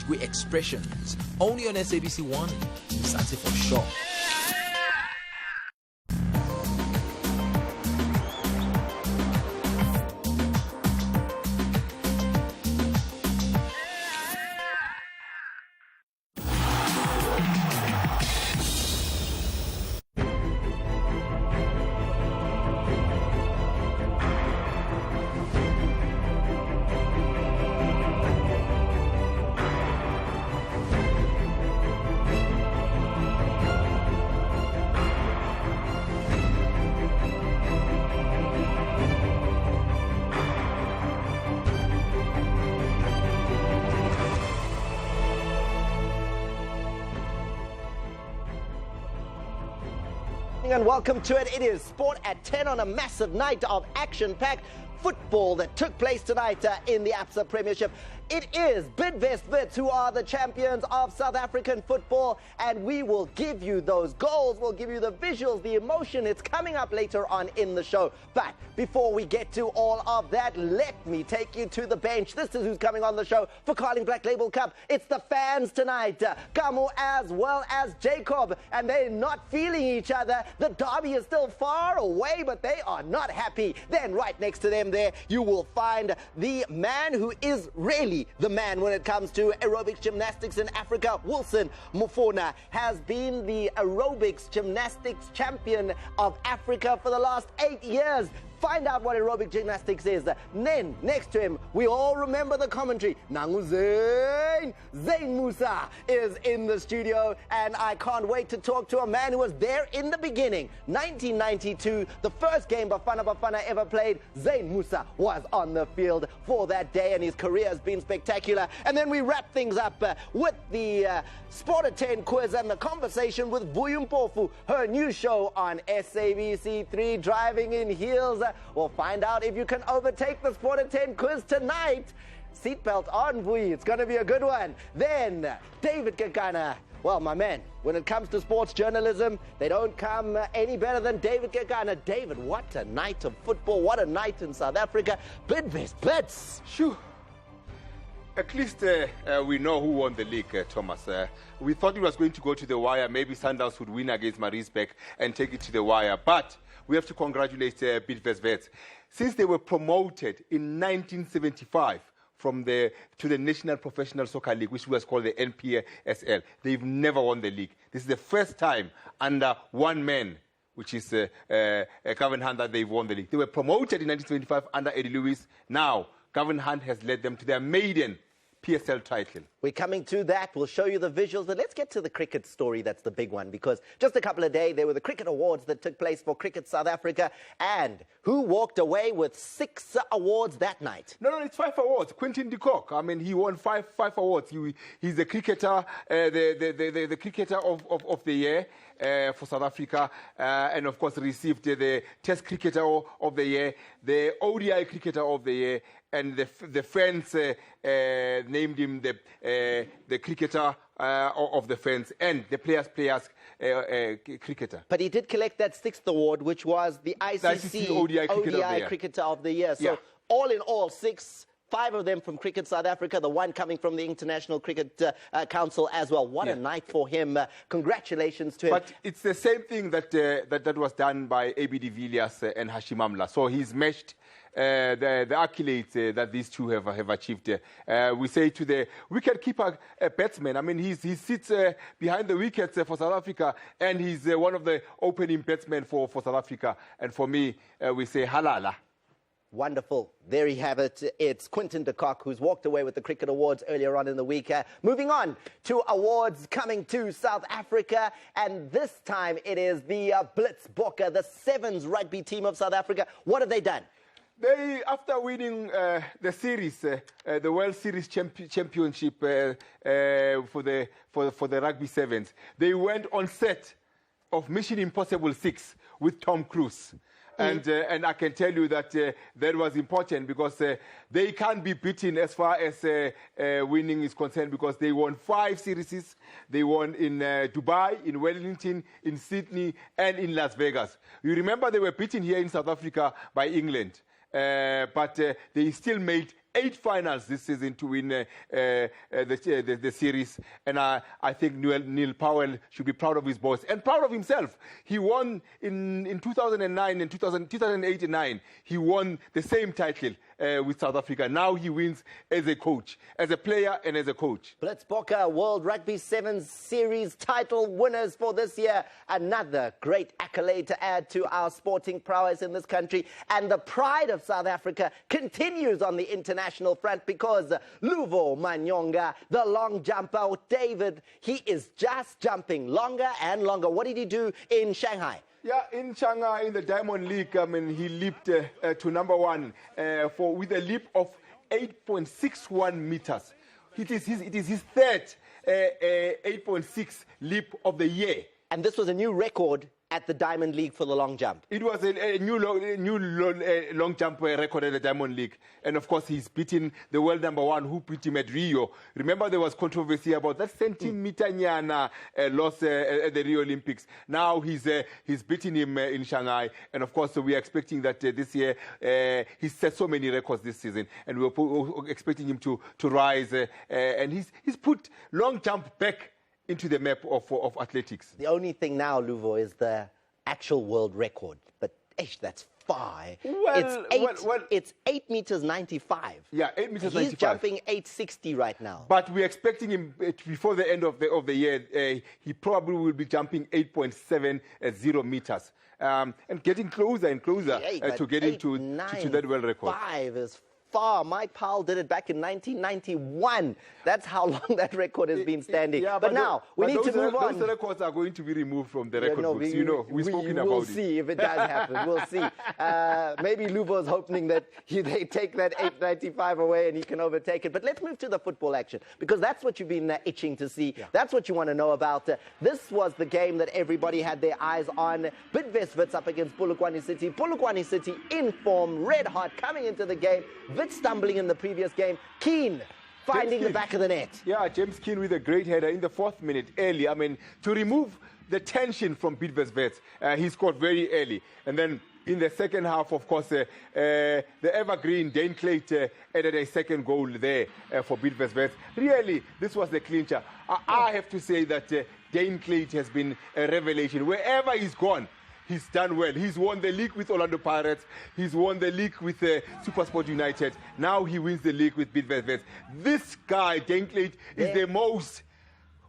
Gui expressions. Only on SABC 1. Msate for sure. And welcome to it. It is Sport at 10 on a massive night of action-packed football that took place tonight in the ABSA Premiership. It is Bidvest Wits who are the champions of South African football, and we will give you those goals, we'll give you the visuals, the emotion. It's coming up later on in the show. But before we get to all of that, let me take you to the bench. This is who's coming on the show for Carling Black Label Cup. It's the fans tonight, Kamu as well as Jacob, and they're not feeling each other. The derby is still far away, but they are not happy. Then right next to them there, you will find the man who is really the man when it comes to aerobics gymnastics in Africa. Wilson Mufona has been the aerobics gymnastics champion of Africa for the last 8 years. Find out what aerobic gymnastics is. Then, next to him, we all remember the commentary. Nangu Zane Musa is in the studio, and I can't wait to talk to a man who was there in the beginning. 1992, the first game Bafana ever played. Zane Musa was on the field for that day, and his career has been spectacular. And then we wrap things up with the SPORTAT10 quiz and the conversation with Vuyo Mpofu, her new show on SABC3, Driving in Heels. We'll find out if you can overtake the SPORTAT10 quiz tonight. Seatbelt on, Vuyo. It's going to be a good one. Then, David Kekana. Well, my man, when it comes to sports journalism, they don't come any better than David Kekana. David, what a night of football. What a night in South Africa. Bidvest Wits. Shoo. At least we know who won the league, Thomas. We thought it was going to go to the wire. Maybe Sundowns would win against Maritzburg and take it to the wire. But we have to congratulate Bidvest Wits. Since they were promoted in 1975 to the National Professional Soccer League, which was called the NPSL, they've never won the league. This is the first time under one man, which is Gavin Hunt, that they've won the league. They were promoted in 1925 under Eddie Lewis. Now, Gavin Hunt has led them to their maiden PSL title. We're coming to that. We'll show you the visuals, but let's get to the cricket story. That's the big one, because just a couple of days, there were the cricket awards that took place for Cricket South Africa, and who walked away with 6 awards that night? No, it's 5 awards. Quinton de Kock, I mean, he won five awards. He's the cricketer, the cricketer of the year for South Africa, and of course received the Test cricketer of the year, the ODI cricketer of the year, and the fans named him the cricketer of the fans and the players cricketer. But he did collect that 6th award, which was the ICC ODI cricketer of the year. So all in all, 5 of them from Cricket South Africa, the one coming from the International Cricket Council as well. What a night for him. Congratulations to him. But it's the same thing that was done by A.B. de Villiers and Hashim Amla. So he's matched the accolades that these two have achieved. We say to the wicket-keeper batsman, I mean, he sits behind the wickets for South Africa, and he's one of the opening batsmen for South Africa. And for me, we say halala. Wonderful. There you have it. It's Quinton de Kock who's walked away with the Cricket Awards earlier on in the week. Moving on to awards coming to South Africa, and this time it is the Blitzbokke, the Sevens rugby team of South Africa. What have they done? They, after winning the series, the World Series Championship for the Rugby Sevens, they went on set of Mission Impossible 6 with Tom Cruise. And I can tell you that that was important, because they can't be beaten as far as winning is concerned, because they won 5 series. They won in Dubai, in Wellington, in Sydney, and in Las Vegas. You remember they were beaten here in South Africa by England, but they still made 8 finals this season to win the series. And I think Neil Powell should be proud of his boys and proud of himself. He won in 2009 and 2008 and 9. He won the same title with South Africa. Now he wins as a coach, as a player and as a coach. Baroka World Rugby 7 Series title winners for this year. Another great accolade to add to our sporting prowess in this country. And the pride of South Africa continues on the international front because Luvo Manyonga, the long jumper, David, he is just jumping longer and longer. What did he do in Shanghai? Yeah, in Shanghai, in the Diamond League, I mean, he leaped to #1 with a leap of 8.61 meters. It is his third 8.6 leap of the year. And this was a new record at the Diamond League for the long jump. It was a new long jump record at the Diamond League. And of course, he's beaten the world #1 who beat him at Rio. Remember, there was controversy about that centimeter nyana loss at the Rio Olympics. Now he's beaten him in Shanghai. And of course, we are expecting that this year, he's set so many records this season. And we're expecting him to rise. And he's put long jump back into the map of athletics. The only thing now, Luvo, is the actual world record. But that's far. Well, it's 8 meters 95. Yeah, 8 meters 95. He's jumping 860 right now. But we're expecting him before the end of the year. He probably will be jumping 8.70 meters. And getting closer and closer to getting to that world record. 5 is far. Mike Powell did it back in 1991. That's how long that record has been standing. Yeah, but now we need to move on. Those records are going to be removed from the record books. We've spoken about it. We'll see if it does happen. We'll see. Maybe Luvo's hoping that they take that 895 away and he can overtake it. But let's move to the football action, because that's what you've been itching to see. Yeah. That's what you want to know about. This was the game that everybody had their eyes on. Bidvest Wits up against Polokwane City. Polokwane City in form, red hot, coming into the game. Wits stumbling in the previous game. Keane finding the back of the net. Yeah, James Keane with a great header in the 4th minute early. I mean, to remove the tension from Bidvest Wits, he scored very early. And then in the second half, of course, the evergreen Dane Clayt added a second goal there for Bidvest Wits. Really, this was the clincher. I have to say that Dane Clayt has been a revelation. Wherever he's gone, he's done well. He's won the league with Orlando Pirates. He's won the league with SuperSport United. Now he wins the league with Bidvest Wits. This guy, Dane Clayt, is the most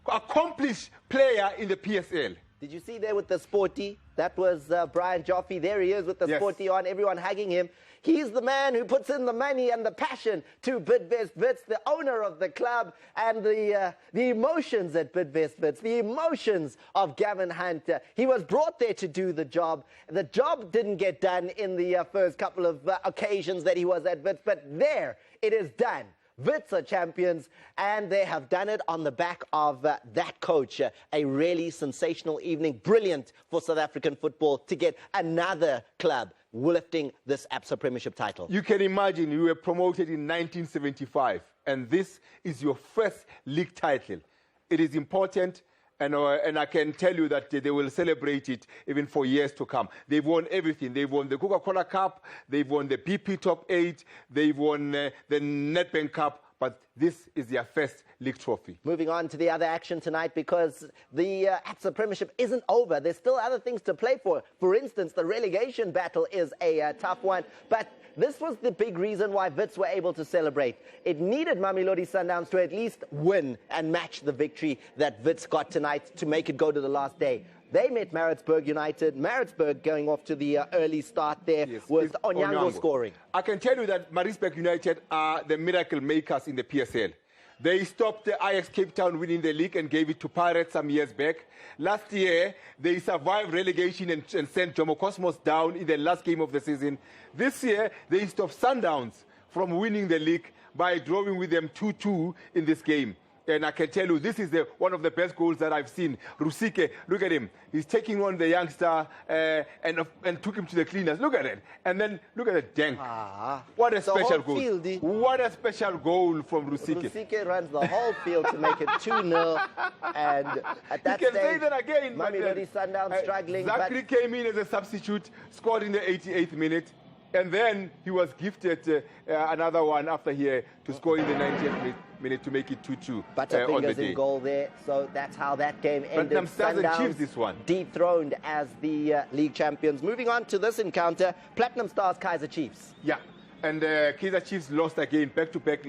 accomplished player in the PSL. Did you see there with the Sporty? That was Brian Joffe. There he is with the Sporty on, everyone hugging him. He's the man who puts in the money and the passion to Bidvest Wits, the owner of the club, and the emotions at Bidvest Wits, the emotions of Gavin Hunt. He was brought there to do the job. The job didn't get done in the first couple of occasions that he was at Wits, but there it is done. Wits are champions, and they have done it on the back of that coach. A really sensational evening. Brilliant for South African football to get another club lifting this ABSA Premiership title. You can imagine you were promoted in 1975, and this is your first league title. It is important. And I can tell you that they will celebrate it even for years to come. They've won everything. They've won the Coca-Cola Cup. They've won the BP Top 8. They've won the Nedbank Cup. But this is their first league trophy. Moving on to the other action tonight, because the ABSA Premiership isn't over. There's still other things to play for. For instance, the relegation battle is a tough one. But this was the big reason why Wits were able to celebrate. It needed Mamelodi Sundowns to at least win and match the victory that Wits got tonight to make it go to the last day. They met Maritzburg United. Maritzburg going off to the early start there with Onyango scoring. I can tell you that Maritzburg United are the miracle makers in the PSL. They stopped the Ajax Cape Town winning the league and gave it to Pirates some years back. Last year, they survived relegation and sent Jomo Cosmos down in the last game of the season. This year, they stopped Sundowns from winning the league by drawing with them 2-2 in this game. And I can tell you, this is one of the best goals that I've seen. Rusike, look at him. He's taking on the youngster and took him to the cleaners. Look at it. And then look at the dunk. What a special goal. What a special goal from Rusike. Rusike runs the whole field to make it 2-0. And at that stage, say that again. Mamelodi Sundowns struggling. Zachary came in as a substitute, scored in the 88th minute. And then he was gifted another one after here to score in the 90th minute to make it 2-2 on the day. in goal there, so that's how that game ended. Platinum Stars and Chiefs this one. Dethroned as the league champions. Moving on to this encounter, Platinum Stars, Kaizer Chiefs. Yeah, and Kaizer Chiefs lost again, back-to-back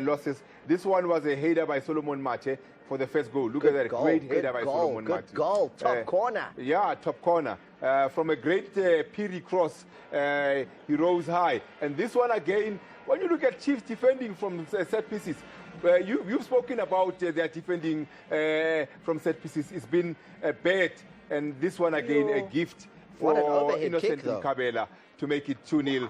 losses. This one was a header by Solomon Mate for the first goal. Look at that, great header by Solomon Mate. Good goal, top corner. Yeah, top corner. From a great Piri cross, he rose high. And this one again, when you look at Chiefs defending from set pieces, you've spoken about their defending from set pieces. It's been bad, and this one again, a gift for Innocent Kabela to make it 2-0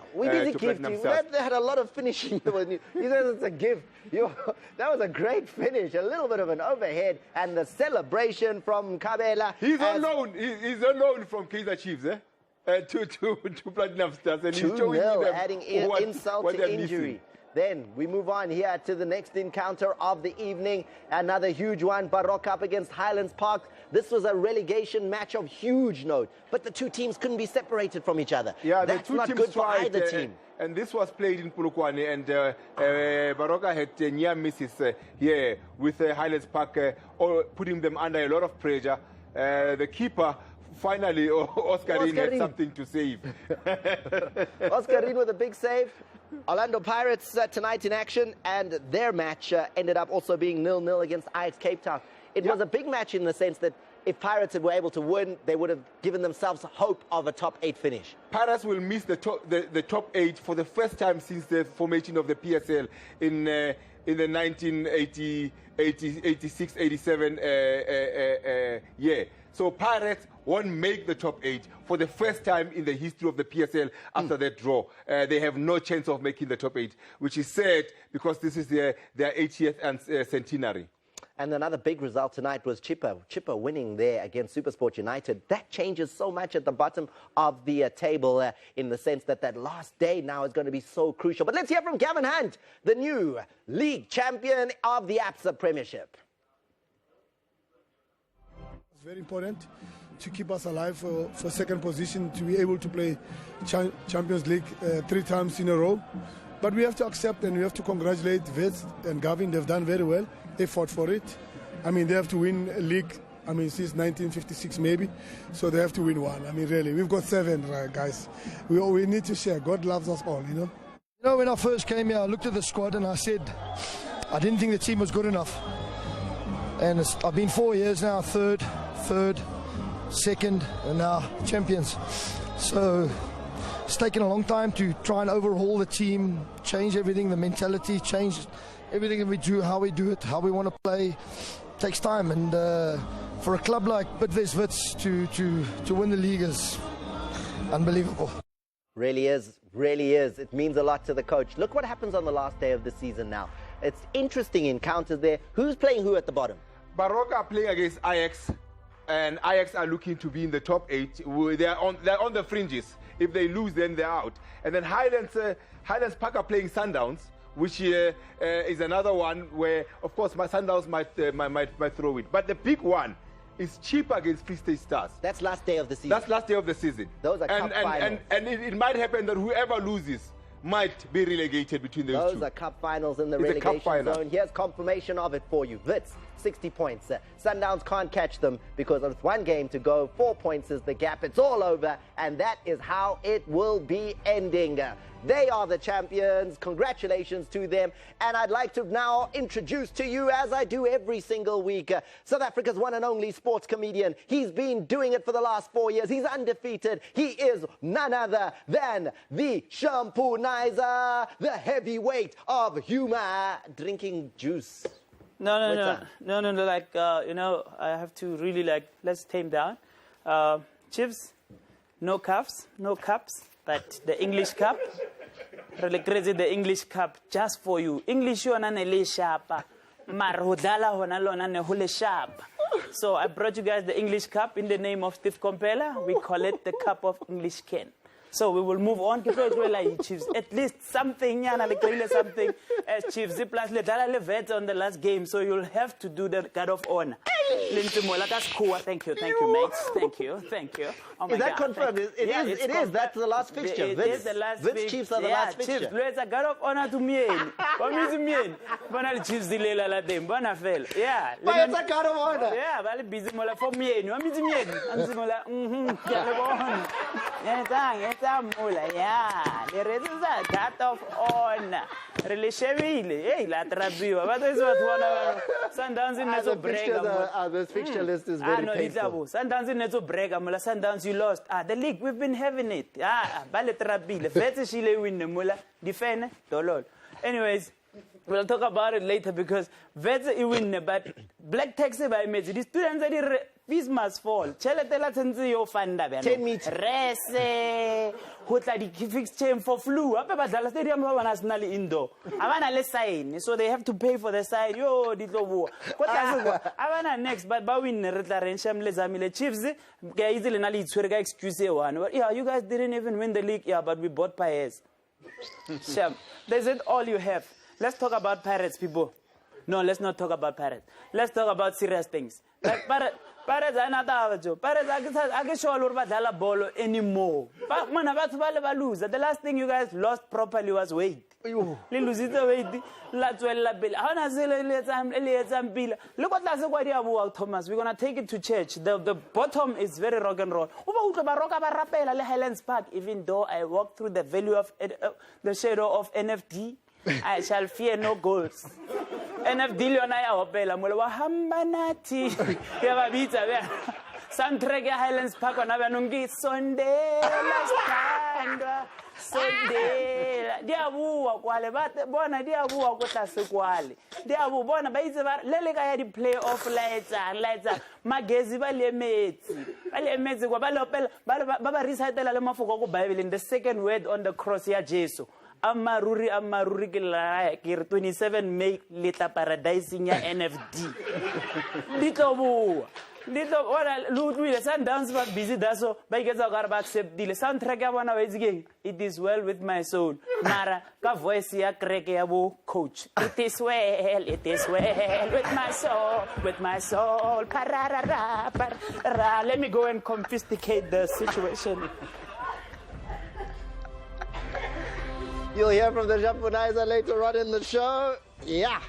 to Platinum Stars. They had a lot of finishing. He says it's a gift. That was a great finish, a little bit of an overhead, and the celebration from Kabela. He's on loan. He's on loan from Kaizer Chiefs, to Platinum Stars, and he's showing them adding insult to injury. Missing. Then we move on here to the next encounter of the evening. Another huge one, Baroka up against Highlands Park. This was a relegation match of huge note, but the two teams couldn't be separated from each other. Yeah, that's the two not teams good for tried, either team. And this was played in Polokwane, and Baroka had near misses here with Highlands Park, putting them under a lot of pressure. The keeper, finally, Oscarin had something to save. Oscarin with a big save. Orlando Pirates tonight in action, and their match ended up also being 0-0 against Ajax Cape Town. It was a big match in the sense that if Pirates were able to win, they would have given themselves hope of a top 8 finish. Pirates will miss the top 8 for the first time since the formation of the PSL in the 1986-87 year. So Pirates won't make the top 8 for the first time in the history of the PSL after that draw. They have no chance of making the top 8, which is sad because this is their 80th centenary. And another big result tonight was Chippa winning there against SuperSport United. That changes so much at the bottom of the table in the sense that last day now is going to be so crucial. But let's hear from Gavin Hunt, the new league champion of the ABSA Premiership. It's very important to keep us alive for second position, to be able to play Champions League 3 times in a row. But we have to accept and we have to congratulate Wits and Gavin. They've done very well. They fought for it. I mean, they have to win a league, since 1956 maybe. So they have to win one. Really, we've got 7 guys. We need to share. God loves us all, You know, when I first came here, I looked at the squad and I said, I didn't think the team was good enough. And I've been 4 years now, third, second, and now champions. So it's taken a long time to try and overhaul the team, change everything, the mentality, change everything that we do, how we do it, how we want to play. It takes time, and for a club like Bidvest Wits to win the league is unbelievable. Really is, really is. It means a lot to the coach. Look what happens on the last day of the season now. It's interesting encounters there. Who's playing who at the bottom? Baroka are playing against Ajax, and Ajax are looking to be in the top 8. They're on the fringes. If they lose, then they're out. And then Highlands Park are playing Sundowns, which is another one where, of course, my Sundowns might throw it. But the big one is Chiefs against Free State Stars. That's last day of the season. That's last day of the season. Those are cup finals. And it might happen that whoever loses might be relegated between those two. Those are cup finals in the relegation zone. Here's confirmation of it for you. Wits, 60 points. Sundowns can't catch them because with 1 game to go, 4 points is the gap. It's all over, and that is how it will be ending. They are the champions. Congratulations to them. And I'd like to now introduce to you, as I do every single week, South Africa's one and only sports comedian. He's been doing it for the last 4 years. He's undefeated. He is none other than the Shampoonizer, the heavyweight of humor, drinking juice. No, like, I have to really, let's tame down. Chiefs, no cups, but the English cup, really crazy, the English cup, just for you. English, you are sharp. So I brought you guys the English cup in the name of Steve Compella. We call it the cup of English Ken. So we will move on. Chiefs, at least something, something as Chiefs. Plus, on the last game, so you'll have to do the guard of honor. Lindsay Mola, that's cool. Thank you, mates. Thank you. Oh my Is that God, confirmed? It is. That's the last fixture. It is the last Wits fixture. Chiefs are the last fixture. Chiefs. Let's God of honor to me. What means me? Bona Chiefs di lela la dem. Bona fell. Yeah. But it's a God of honor. Yeah, vale busy mola for me. What means me? I'm mola. Yeah, le bona. Yes, mola. Yeah. The rest is a God of honor. Relishevile. Hey, la trabiwa. What is what one Sundowns in Neto Brega. This fixture list is very painful. Sundowns in Neto Brega. Mola Sundowns you lost. The league we've been having it. Vale trabile. Vetse shile win mola. Defend dolol. Anyways, we'll talk about it later because Vetse I win but black taxi by me. The students are fees must fall. Cheletela tenzi yo fanda 10 meters. Rese. Hotla di fixture for flu. Apa badala stadium ba national indoor. Abana le sign. So they have to pay for the sign. Yo ditlo. Abana next but ba win re tla rensham le zamile Chiefs. Ke izile na le itshwere ka excuse one. Yeah, you guys didn't even win the league. Yeah, but we bought Pirates. Sham. That's it all you have. Let's talk about Pirates, people. No, let's not talk about Pirates. Let's talk about serious things. Like Pirates are not our job. Pirates I can show you badala ball anymore. But man, lose. The last thing you guys lost properly was weight. Le lose it weight. Look what that's Thomas. We're gonna take it to church. The bottom is very rock and roll. Baroka Highlands Park. Even though I walk through the valley of the shadow of NFD, I shall fear no goals. NFD Leona Opela Mulwa Hambanati. Yavabita. Soundtrack Highlands Park on Avanungi Sunday. Sunday. Diabu Quale, but Bona Diabu Quasequali. Diabu Bona Baisa Lelega had the playoff later. Magaziba Lemets. Baba recited Alamafoko Bible in the second word on the cross here, Jesus. Amaruri kira 27 May leta paradise nya NFD. Dito ora Ludwig Sundowns but busy daso ba iketsa ka re ba accept dile soundtrack ya bona wetseng it is well with my soul mara ka voice ya crack ya bo coach it is well with my soul pararara parara. Let me go and confiscate the situation. You'll hear from the Jampunizer later on in the show. Yeah.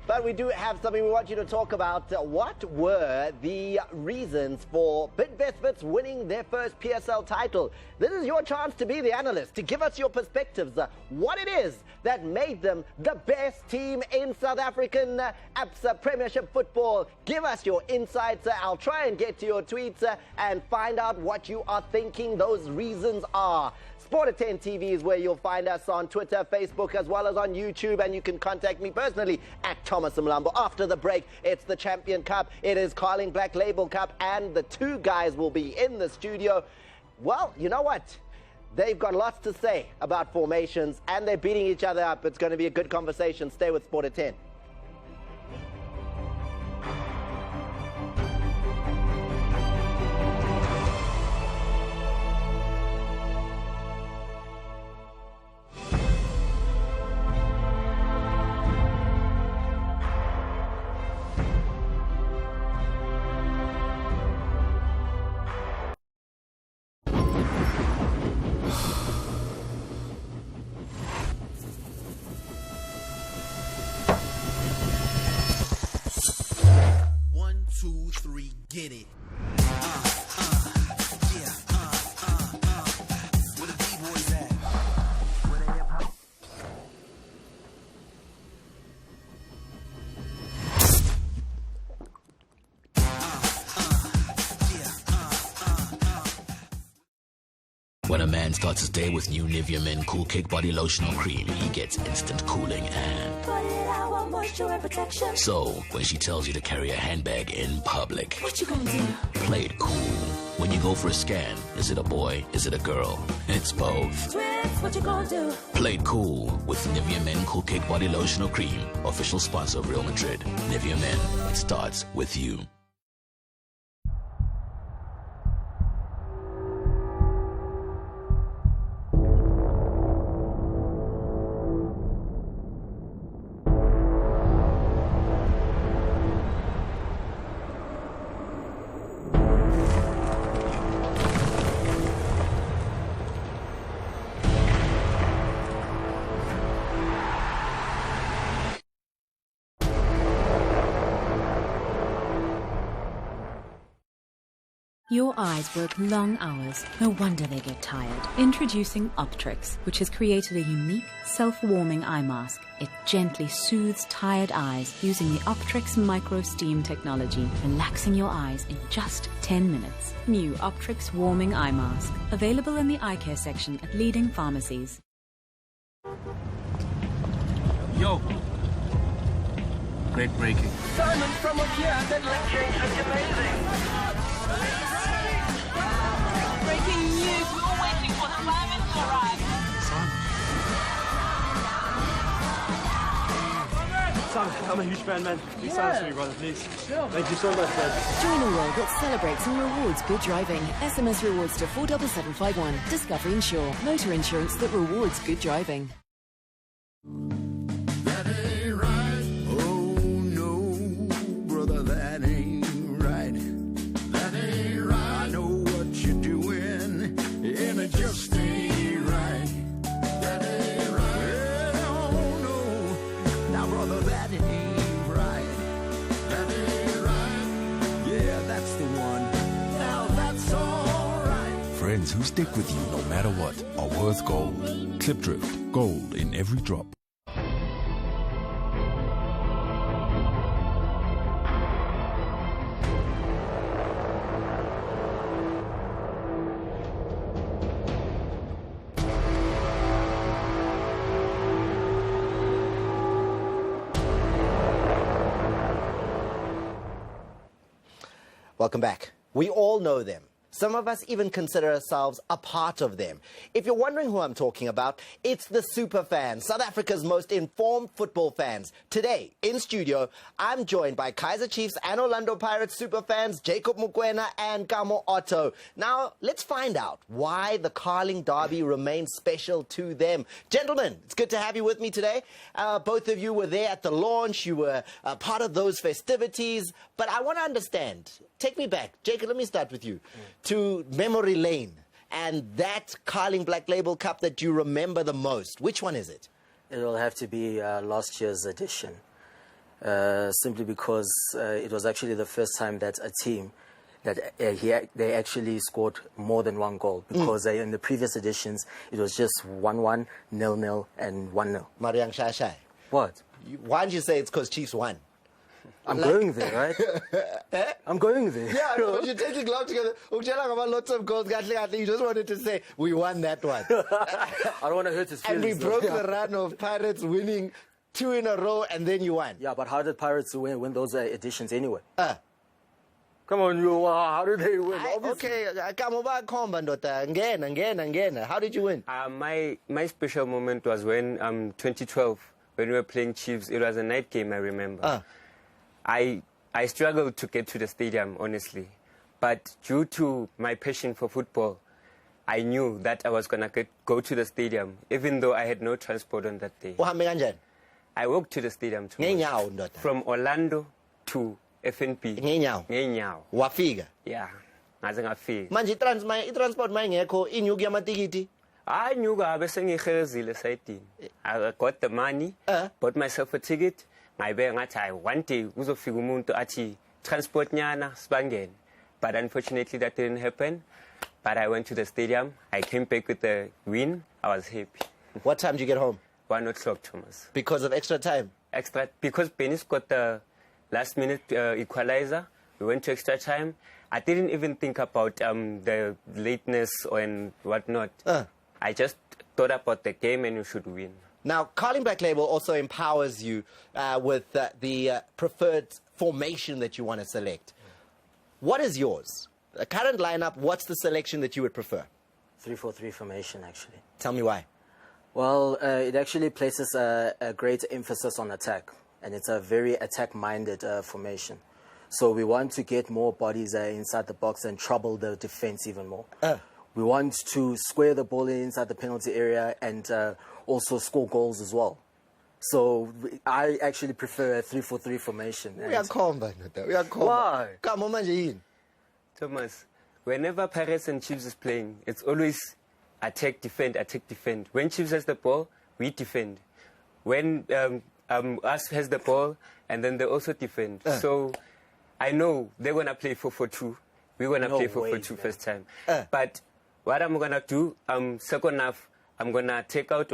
But we do have something we want you to talk about. What were the reasons for Bidvest Wits winning their first PSL title? This is your chance to be the analyst, to give us your perspectives. What it is that made them the best team in South African ABSA Premiership football. Give us your insights. I'll try and get to your tweets and find out what you are thinking those reasons are. SPORTAT10TV is where you'll find us on Twitter, Facebook, as well as on YouTube, and you can contact me personally at Thomas Mlambo. After the break, it's the Champion Cup, it is Carling Black Label Cup, and the two guys will be in the studio. Well, you know what? They've got lots to say about formations, and they're beating each other up. It's going to be a good conversation. Stay with Sport at 10. Get it. Where the B-boys at? Where they hip hop? When a man starts his day with new Nivea Men Cool Kick Body Lotion or Cream, he gets instant cooling and moisture and protection. So, when she tells you to carry a handbag in public, what you gonna do? Play it cool. When you go for a scan, is it a boy? Is it a girl? It's both. Twins, what you gonna do? Play it cool with Nivea Men Cool Kick Body Lotion or Cream, official sponsor of Real Madrid. Nivea Men, it starts with you. Your eyes work long hours. No wonder they get tired. Introducing Optrix, which has created a unique, self-warming eye mask. It gently soothes tired eyes using the Optrix Micro Steam technology, relaxing your eyes in just 10 minutes. New Optrix Warming Eye Mask. Available in the eye care section at leading pharmacies. Yo! Great breaking. Simon from Ikea, that leg change looks amazing. Breaking news, we're waiting for the firemen to arrive. Simon, I'm a huge fan, man. Big signs for you, brother, please. Sure. Thank you so much, man. Join a world that celebrates and rewards good driving. SMS rewards to 47751. Discover Insure. Motor insurance that rewards good driving. That ain't right. Oh no, brother, that ain't right. That ain't right. I know what you're doing, and it just ain't right. That ain't right. Well, oh no, now brother, that ain't right. That ain't right. Yeah, that's the one. Now that's all right. Friends who stick with you no matter what are worth gold. Clipdrift, gold in every drop. Welcome back. We all know them. Some of us even consider ourselves a part of them. If you're wondering who I'm talking about, it's the super fans, South Africa's most informed football fans. Today, in studio, I'm joined by Kaizer Chiefs and Orlando Pirates super fans, Jacob Mokoena and Kamo Otto. Now, let's find out why the Carling Derby remains special to them. Gentlemen, it's good to have you with me today. Both of you were there at the launch. You were part of those festivities. But I want to understand. Take me back. Jacob, let me start with you. To memory lane and that Carling Black Label Cup that you remember the most. Which one is it? It will have to be last year's edition, simply because it was actually the first time that a team that they actually scored more than one goal, because in the previous editions it was just 1-1, 0-0 and 1-0. Mariang Shashai. What? Why didn't you say it's because Chiefs won? I'm going there, right? I'm going there. Yeah, no, but you're taking long together. Lots of goals. You just wanted to say, we won that one. I don't want to hurt his feelings. And we broke the run of Pirates winning 2 in a row, and then you won. Yeah, but how did Pirates win those editions anyway? Come on, how did they win? Okay, how did you win? My special moment was when 2012, when we were playing Chiefs. It was a night game, I remember. I struggled to get to the stadium, honestly. But due to my passion for football, I knew that I was going to go to the stadium, even though I had no transport on that day. I walked to the stadium from Orlando to FNP. Wafika? Yeah, ngaze ngafika. Manje transport mayengekho inyuku yamatikiti. I knew I got the money, bought myself a ticket. One day uzofika umuntu athi transport nyana sibangene, but unfortunately that didn't happen. But I went to the stadium. I came back with the win. I was happy. What time did you get home? 1 o'clock, Thomas. Because of extra time? Because Benis got the last minute equalizer. We went to extra time. I didn't even think about the lateness and whatnot. I just thought about the game and you should win. Now, Carling Black Label also empowers you with the preferred formation that you want to select. What is yours? The current lineup, what's the selection that you would prefer? 3-4-3 formation, actually. Tell me why. Well, it actually places a great emphasis on attack, and it's a very attack-minded formation. So we want to get more bodies inside the box and trouble the defense even more. We want to square the ball inside the penalty area and also score goals as well. So I actually prefer a 3-4-3 formation. We are calm, Why? Come on, Manjin. Thomas, whenever Pirates and Chiefs is playing, it's always attack, defend, attack, defend. When Chiefs has the ball, we defend. When us has the ball, and then they also defend. So I know they're going to play 4-4-2. we're going to No play way, 4-4-2 first time. But what I'm going to do, second half, I'm going to take out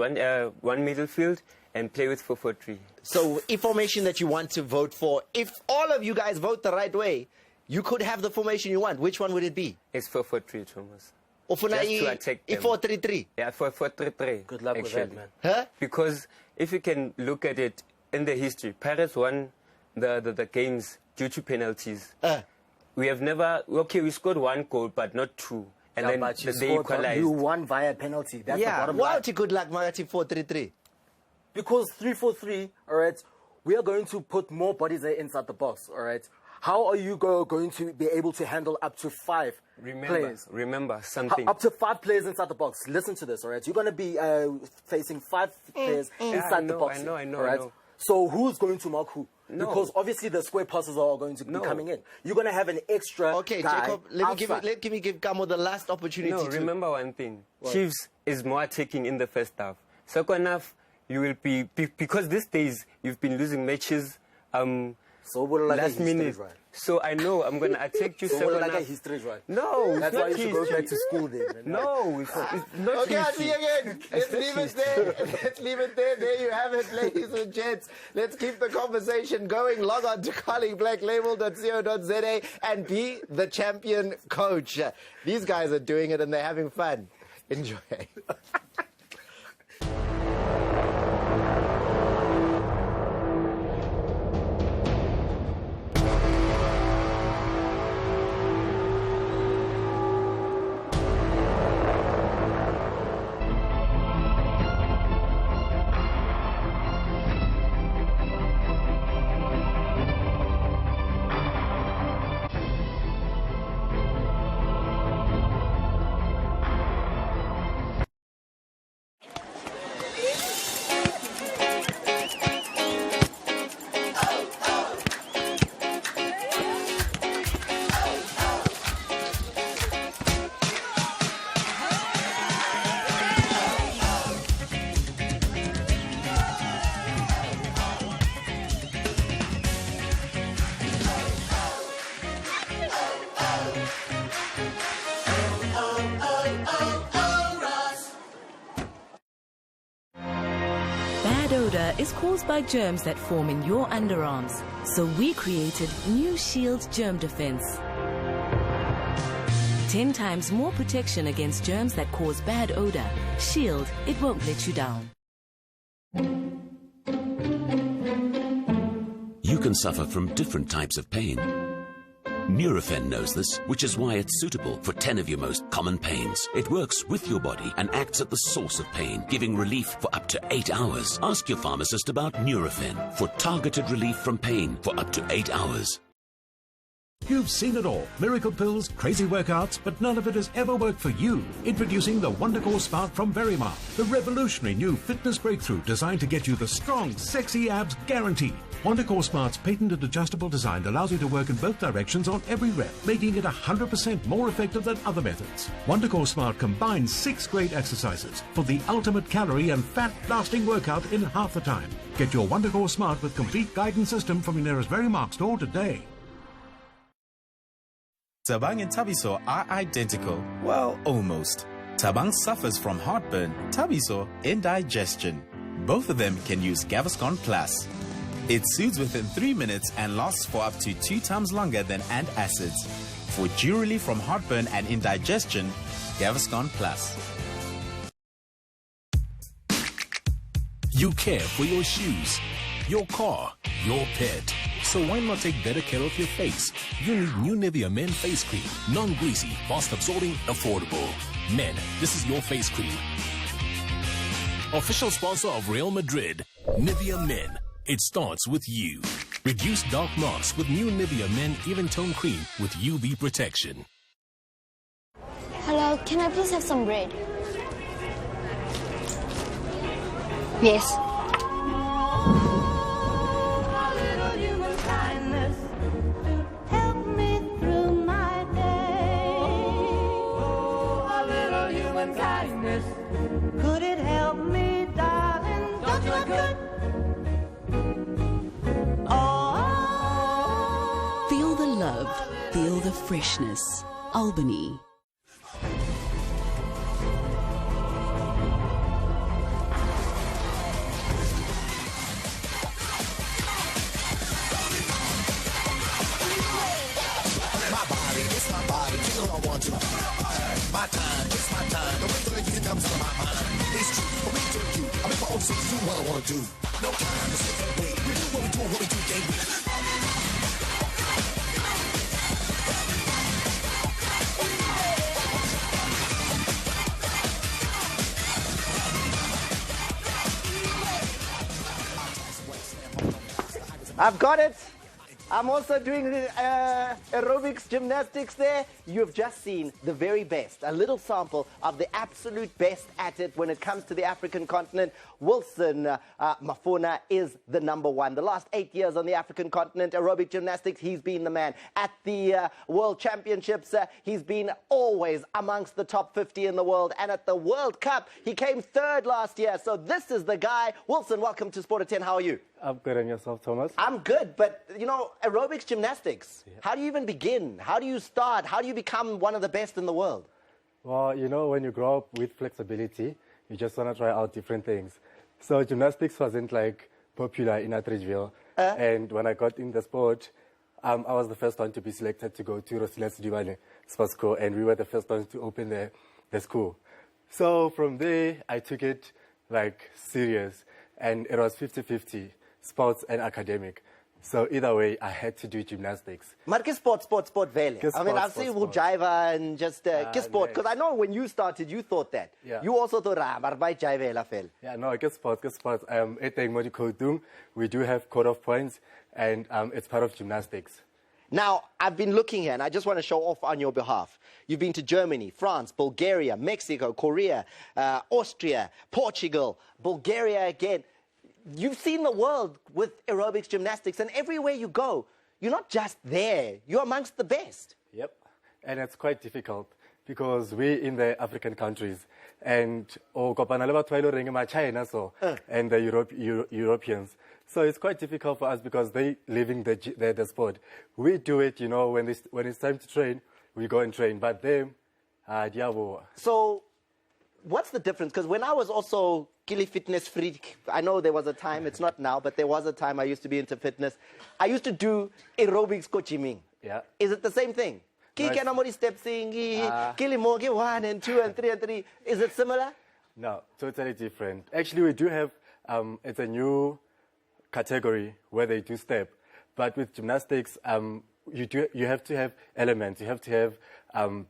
one middle field and play with 4-4-3. So, information that you want to vote for, if all of you guys vote the right way, you could have the formation you want. Which one would it be? It's 4-4-3, Thomas. Just to attack them. 4-3-3? Yeah, 4-4-3-3. Good luck actually. with that, man. Huh? Because if you can look at it in the history, Pirates won the games due to penalties. We have never... Okay, we scored 1 goal, but not 2. And then they equalized. You won via penalty. That's the bottom why line. don't you good luck, Magati 4-3-3? Because 3-4-3, all right, we are going to put more bodies inside the box, all right? How are you going to be able to handle up to 5 players? Remember something. Up to 5 players inside the box. Listen to this, all right? You're going to be facing 5 players inside the box. I know. All right? So who's going to mark who? No. Because obviously the square passes are going to be coming in. You're going to have an extra guy Jacob, let me give Kamo the last opportunity. No, remember one thing. What? Chiefs is more attacking in the first half. Second half, you will be... Because these days, you've been losing matches last minute. Right? So I know I'm going to attack you second half. History, right? No, that's why you should go back to school then. No, it's not okay, I'll see you again. Let's leave it there. Let's leave it there. There you have it, ladies and gents. Let's keep the conversation going. Log on to callingblack.label.co.za and be the champion coach. These guys are doing it and they're having fun. Enjoy. Bad odor is caused by germs that form in your underarms. So we created New Shield Germ Defense. 10 times more protection against germs that cause bad odor. Shield, it won't let you down. You can suffer from different types of pain. Nurofen knows this, which is why it's suitable for 10 of your most common pains. It works with your body and acts at the source of pain, giving relief for up to 8 hours. Ask your pharmacist about Nurofen for targeted relief from pain for up to 8 hours. You've seen it all. Miracle pills, crazy workouts, but none of it has ever worked for you. Introducing the WonderCore Smart from Verimar, the revolutionary new fitness breakthrough designed to get you the strong, sexy abs guaranteed. WonderCore Smart's patented adjustable design allows you to work in both directions on every rep, making it 100% more effective than other methods. WonderCore Smart combines 6 great exercises for the ultimate calorie and fat-blasting workout in half the time. Get your WonderCore Smart with complete guidance system from your nearest Verimar store today. Tabang and Tabiso are identical. Well, almost. Tabang suffers from heartburn, Tabiso indigestion. Both of them can use Gaviscon Plus. It soothes within 3 minutes and lasts for up to 2 times longer than antacids. For due relief from heartburn and indigestion, Gaviscon Plus. You care for your shoes, your car, your pet. So why not take better care of your face? You need new Nivea Men Face Cream. Non-greasy, fast-absorbing, affordable. Men, this is your face cream. Official sponsor of Real Madrid. Nivea Men. It starts with you. Reduce dark marks with new Nivea Men Even Tone Cream with UV protection. Hello, can I please have some bread? Yes. Could it help me, darling? Don't you look good? Feel the love, feel the freshness. Albany. My time, it's my time. The way the music comes to my mind. It's true, but we do you. I make my own decisions, do what I want to do. No time to sit and wait. We do what we do, what we do, day week. I've got it. I'm also doing aerobics, gymnastics there. You've just seen the very best, a little sample of the absolute best at it when it comes to the African continent. Wilson Mafona is the #1. The last 8 years on the African continent, aerobic gymnastics, he's been the man. At the World Championships, he's been always amongst the top 50 in the world. And at the World Cup, he came 3rd last year. So this is the guy. Wilson, welcome to Sport at 10. How are you? I'm good, and yourself, Thomas? I'm good, but, you know, aerobics gymnastics, how do you even begin? How do you start? How do you become one of the best in the world? Well, you know, when you grow up with flexibility, you just want to try out different things. So gymnastics wasn't, like, popular in Atteridgeville. And when I got in the sport, I was the first one to be selected to go to Rosilas Dibane Sports School, and we were the first ones to open the school. So from there, I took it, like, serious, and it was 50-50. Sports and academic. So either way, I had to do gymnastics. Maar sport vele. I mean, I've seen you jive and just sport. Because I know when you started, you thought that. Yeah. You also thought, maar by jive la fel. Yeah, no, sports. We do have code of points, and it's part of gymnastics. Now, I've been looking here, and I just want to show off on your behalf. You've been to Germany, France, Bulgaria, Mexico, Korea, Austria, Portugal, Bulgaria again. You've seen the world with aerobics gymnastics, and everywhere you go, you're not just there, you're amongst the best. Yep, and it's quite difficult because we're in the African countries, and China, and the Europeans. So it's quite difficult for us because they living the sport. We do it, you know, when it's time to train, we go and train, but them, diabo. So, what's the difference? Because when I was also Kili fitness freak, I know there was a time, it's not now, but there was a time I used to be into fitness. I used to do aerobics coaching. Yeah. Is it the same thing? Kili steps in, Kili mogi 1 and 2 and 3 and 3. Is it similar? No, totally different. Actually, we do have, it's a new category where they do step. But with gymnastics, you have to have elements. You have to have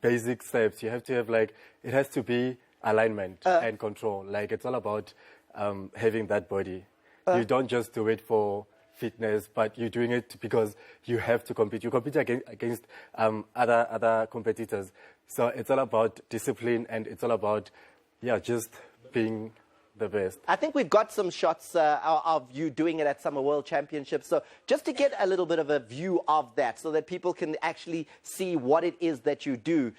basic steps. You have to have, like, it has to be alignment and control. Like, it's all about having that body. You don't just do it for fitness, but you're doing it because you have to compete. You compete against other competitors. So it's all about discipline, and it's all about, just being the best. I think we've got some shots of you doing it at Summer World Championships. So just to get a little bit of a view of that so that people can actually see what it is that you do.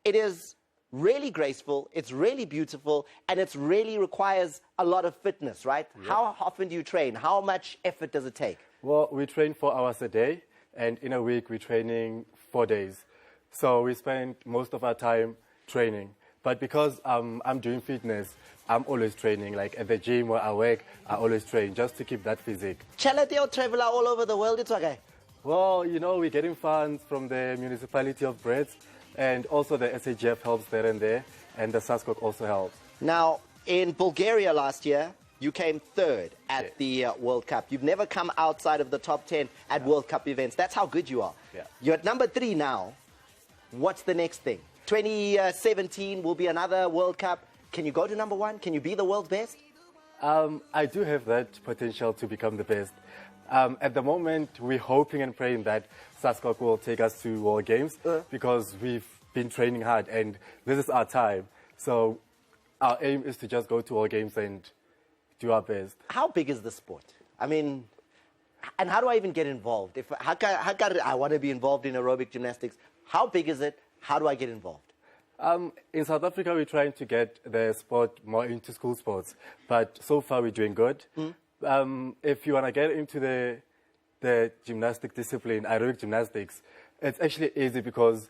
It is really graceful, it's really beautiful, and it really requires a lot of fitness, right? Yep. How often do you train? How much effort does it take? Well, we train 4 hours a day, and in a week we're training 4 days. So we spend most of our time training. But because I'm doing fitness, I'm always training. Like at the gym where I work, I always train just to keep that physique. Charity or traveler all over the world, it's okay? Well, you know, we're getting funds from the municipality of Brits. And also the SAGF helps there and there, and the SASCOC also helps. Now, in Bulgaria last year, you came 3rd at the World Cup. You've never come outside of the top 10 at World Cup events. That's how good you are. Yeah. You're at #3 now. What's the next thing? 2017 will be another World Cup. Can you go to #1? Can you be the world's best? I do have that potential to become the best. At the moment, we're hoping and praying that SASCOC will take us to World Games because we've been training hard and this is our time. So our aim is to just go to World Games and do our best. How big is the sport? I mean, and how do I even get involved? I want to be involved in aerobic gymnastics. How big is it? How do I get involved? In South Africa, we're trying to get the sport more into school sports, but so far we're doing good. If you want to get into the gymnastic discipline, aerobic gymnastics, it's actually easy because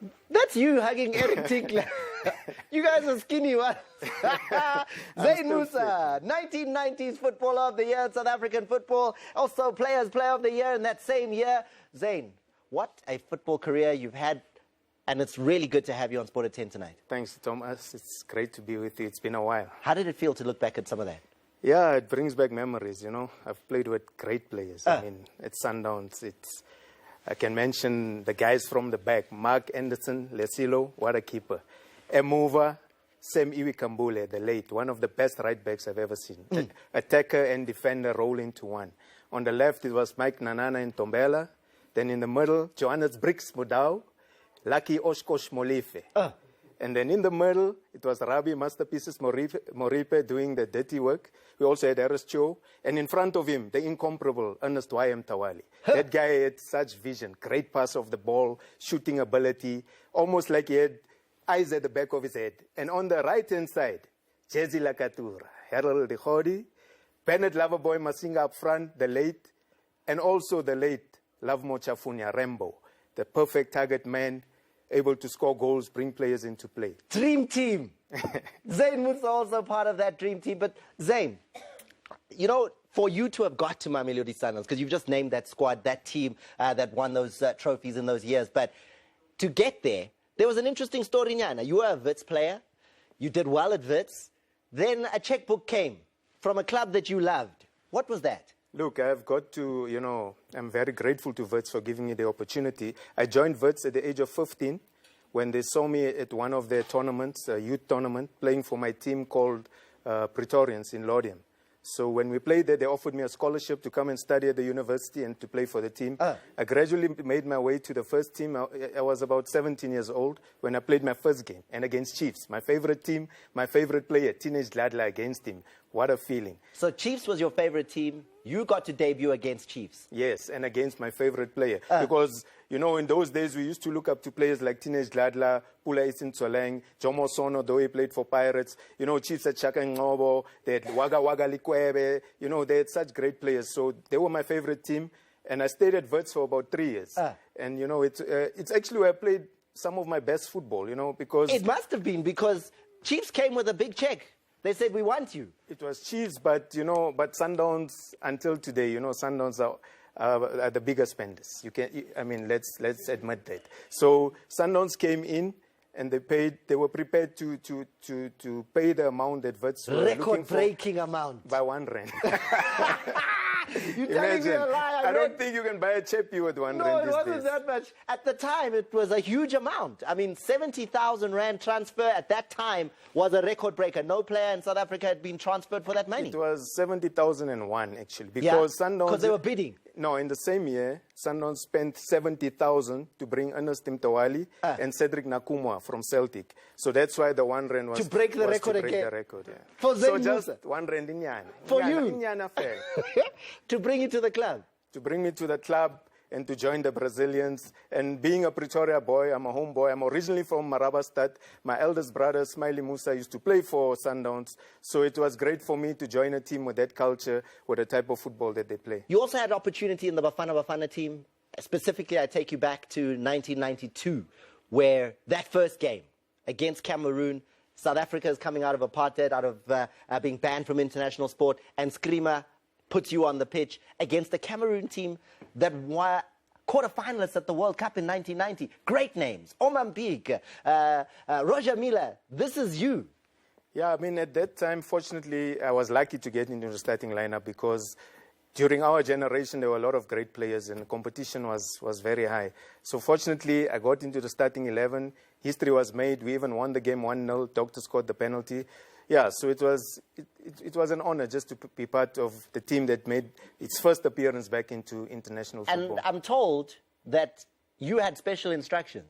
That's you hugging Eric Tinkler. You guys are skinny ones. Zane Musa, 1990s Footballer of the Year in South African football. Also Players Player of the Year in that same year. Zane, what a football career you've had. And it's really good to have you on SPORTAT10 tonight. Thanks, Thomas. It's great to be with you. It's been a while. How did it feel to look back at some of that? Yeah, it brings back memories, you know. I've played with great players. I mean, at Sundowns, I can mention the guys from the back. Mark Anderson, Lesilo, what a keeper. Emuva, Sam Iwi Kambule, the late, one of the best right backs I've ever seen. Attacker and defender roll into one. On the left, it was Mike Nanana and Tombela. Then in the middle, Johannes Brix Mudau, Lucky Oshkosh Molife. And then in the middle, it was Rabi Masterpieces Moripe doing the dirty work. We also had Eris Cho. And in front of him, the incomparable Ernest YM Tawali. That guy had such vision, great pass of the ball, shooting ability, almost like he had eyes at the back of his head. And on the right-hand side, Jezi Lakatura, Harold Dihodi, Bennett Loverboy Masinga up front, the late, and also the late Lovemo Chafunya, Rembo, the perfect target man, able to score goals, bring players into play. Dream team. Zane was also part of that dream team. But Zane, you know, for you to have got to Mamelodi Sundowns, because you've just named that squad, that team that won those trophies in those years, but to get there, there was an interesting story, Nyana. You were a Wits player. You did well at Wits. Then a checkbook came from a club that you loved. What was that? Look, I've got to, you know, I'm very grateful to Wits for giving me the opportunity. I joined Wits at the age of 15 when they saw me at one of their tournaments, a youth tournament, playing for my team called Praetorians in Laudium. So when we played there, they offered me a scholarship to come and study at the university and to play for the team. I gradually made my way to the first team. I was about 17 years old when I played my first game, and against Chiefs. My favorite team, my favorite player, Teenage Gladla against him. What a feeling. So Chiefs was your favorite team. You got to debut against Chiefs. Yes, and against my favorite player. Because, you know, in those days, we used to look up to players like Teenage Gladla, Pula Isin Tsoleng, Jomo Sono, though he played for Pirates. You know, Chiefs had Chaka Ngobo, they had Waga Waga Likwebe. You know, they had such great players. So they were my favorite team. And I stayed at Wits for about 3 years. And, you know, it's actually where I played some of my best football, you know, because... It must have been because Chiefs came with a big check. They said, we want you. It was Chiefs, but, you know, but Sundowns, until today, you know, Sundowns are the biggest spenders. You can, I mean, let's admit that. So Sundowns came in and they were prepared to pay the amount that Wits were looking for. Record-breaking amount. By R1. You're telling me a lie. I don't think you can buy a Chepi with R1 No, it these wasn't days. that much. At the time, it was a huge amount. I mean, 70,000 Rand transfer at that time was a record breaker. No player in South Africa had been transferred for that money. It was 70,001 actually, because Sundowns... Because they were bidding. No, in the same year, Sundowns spent 70,000 to bring Ernest Mtawali and Cedric Nakumwa from Celtic. So that's why the R1 was to break the record to break again. The record, yeah. For Zane Musa. So just R1 in Nyana. For Nyana, you. To bring you to the club. To bring me to the club and to join the Brazilians. And being a Pretoria boy, I'm a homeboy. I'm originally from Marabastad. My eldest brother, Smiley Musa, used to play for Sundowns. So it was great for me to join a team with that culture, with the type of football that they play. You also had opportunity in the Bafana Bafana team. Specifically, I take you back to 1992, where that first game against Cameroon, South Africa is coming out of apartheid, out of being banned from international sport, and Skrima puts you on the pitch against the Cameroon team that were quarterfinalists at the World Cup in 1990. Great names. Omar Mbig, Roger Miller. This is you. Yeah, I mean, at that time, fortunately, I was lucky to get into the starting lineup because during our generation, there were a lot of great players and the competition was very high. So fortunately, I got into the starting 11. History was made. We even won the game 1-0. Doctor scored the penalty. Yeah, so it was an honor just to be part of the team that made its first appearance back into international football. And I'm told that you had special instructions.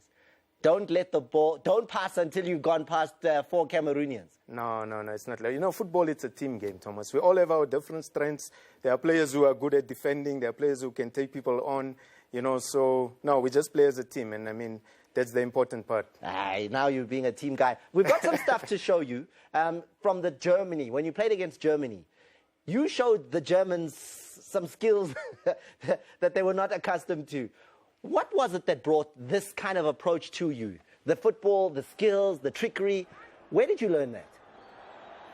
Don't let the ball, don't pass until you've gone past 4 Cameroonians. No, it's not like, you know, football, it's a team game, Thomas. We all have our different strengths. There are players who are good at defending. There are players who can take people on, you know, so no, we just play as a team. And I mean, that's the important part. Now you're being a team guy. We've got some stuff to show you from the Germany. When you played against Germany, you showed the Germans some skills that they were not accustomed to. What was it that brought this kind of approach to you? The football, the skills, the trickery. Where did you learn that?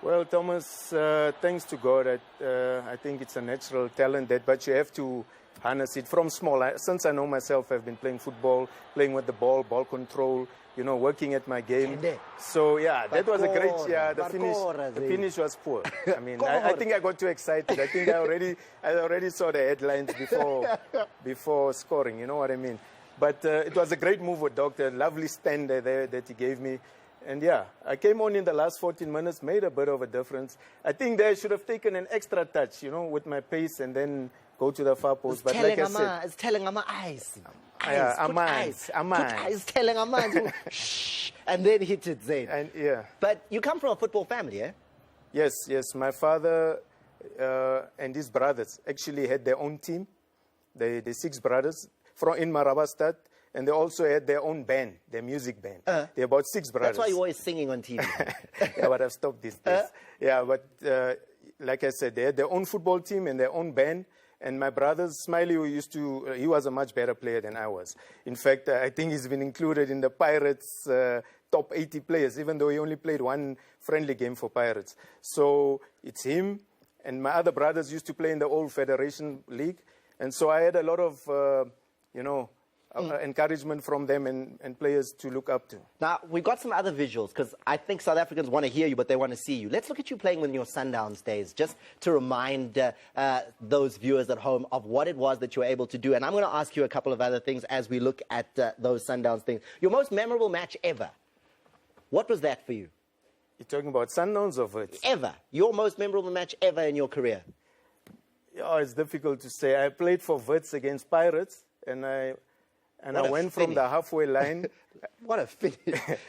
Well, Thomas, thanks to God, I think it's a natural talent, but you have to harness it from small. Since I know myself, I've been playing football, playing with the ball control, working at my game. So, yeah, that was a great, the finish was poor. I mean, I think I got too excited. I think I already saw the headlines before scoring, you know what I mean? But it was a great move with Doctor, lovely stand there that he gave me. And yeah, I came on in the last 14 minutes, made a bit of a difference. I think they should have taken an extra touch, with my pace and then go to the far post. But like I said, it's telling my eyes. Eyes. Telling our minds. Shh. And then hit it, Zane. And yeah. But you come from a football family, eh? Yes. My father and his brothers actually had their own team. The 6 brothers in Marabastad. And they also had their own band, their music band. They're about 6 brothers. That's why you're always singing on TV. Yeah, but I've stopped these days. Yeah, but like I said, they had their own football team and their own band. And my brother, Smiley, he was a much better player than I was. In fact, I think he's been included in the Pirates' top 80 players, even though he only played 1 friendly game for Pirates. So it's him. And my other brothers used to play in the old Federation League. And so I had a lot of, encouragement from them and players to look up to. Now, we've got some other visuals, because I think South Africans want to hear you, but they want to see you. Let's look at you playing in your Sundowns days, just to remind those viewers at home of what it was that you were able to do. And I'm going to ask you a couple of other things as we look at those Sundowns things. Your most memorable match ever, what was that for you? You're talking about Sundowns or Wits? Ever. Your most memorable match ever in your career? Yeah, it's difficult to say. I played for Wits against Pirates, and I went from the halfway line. What a finish.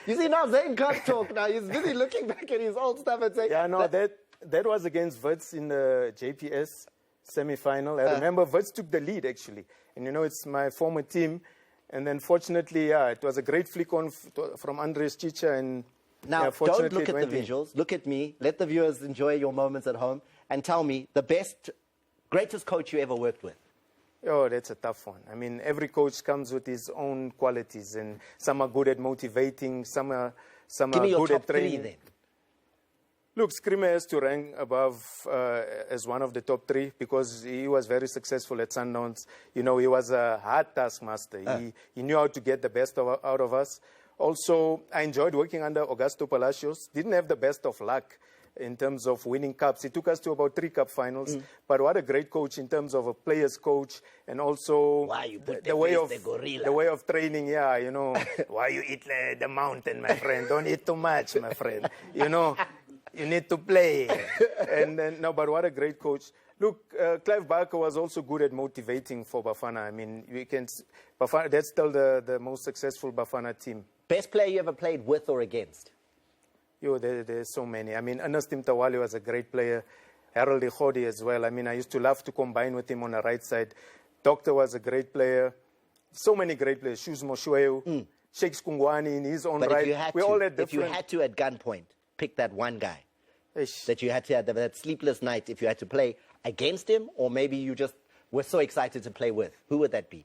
You see, now Zane can't talk now. He's busy looking back at his old stuff and saying... Yeah, no, that was against Wits in the JPS semi-final. I remember Wits took the lead, actually. And, it's my former team. And then, fortunately, it was a great flick on from Andres Chicha. And now, don't look at the visuals. Look at me. Let the viewers enjoy your moments at home. And tell me, the greatest coach you ever worked with? Oh, that's a tough one. I mean, every coach comes with his own qualities, and some are good at motivating, some are good at training. Give me your top 3 then. Look, Screamer has to rank above as one of the top 3 because he was very successful at Sundowns. He was a hard taskmaster. He knew how to get the best out of us. Also, I enjoyed working under Augusto Palacios. Didn't have the best of luck in terms of winning cups. He took us to about 3 cup finals. But what a great coach in terms of a player's coach, and also the way of training. Yeah, why you eat the mountain, my friend? Don't eat too much, my friend. You need to play. And then but what a great coach. Look, Clive Barker was also good at motivating for Bafana. I mean, Bafana, that's still the most successful Bafana team. Best player you ever played with or against? There's so many. I mean, Ernest Mtawali was a great player. Harold Ikhodi as well. I mean, I used to love to combine with him on the right side. Doctor was a great player. So many great players. Shuz Moshueu, Sheikh Skungwani in his own right. If you had to, at gunpoint, pick that one guy that you had to have that sleepless night, if you had to play against him, or maybe you just were so excited to play with, who would that be?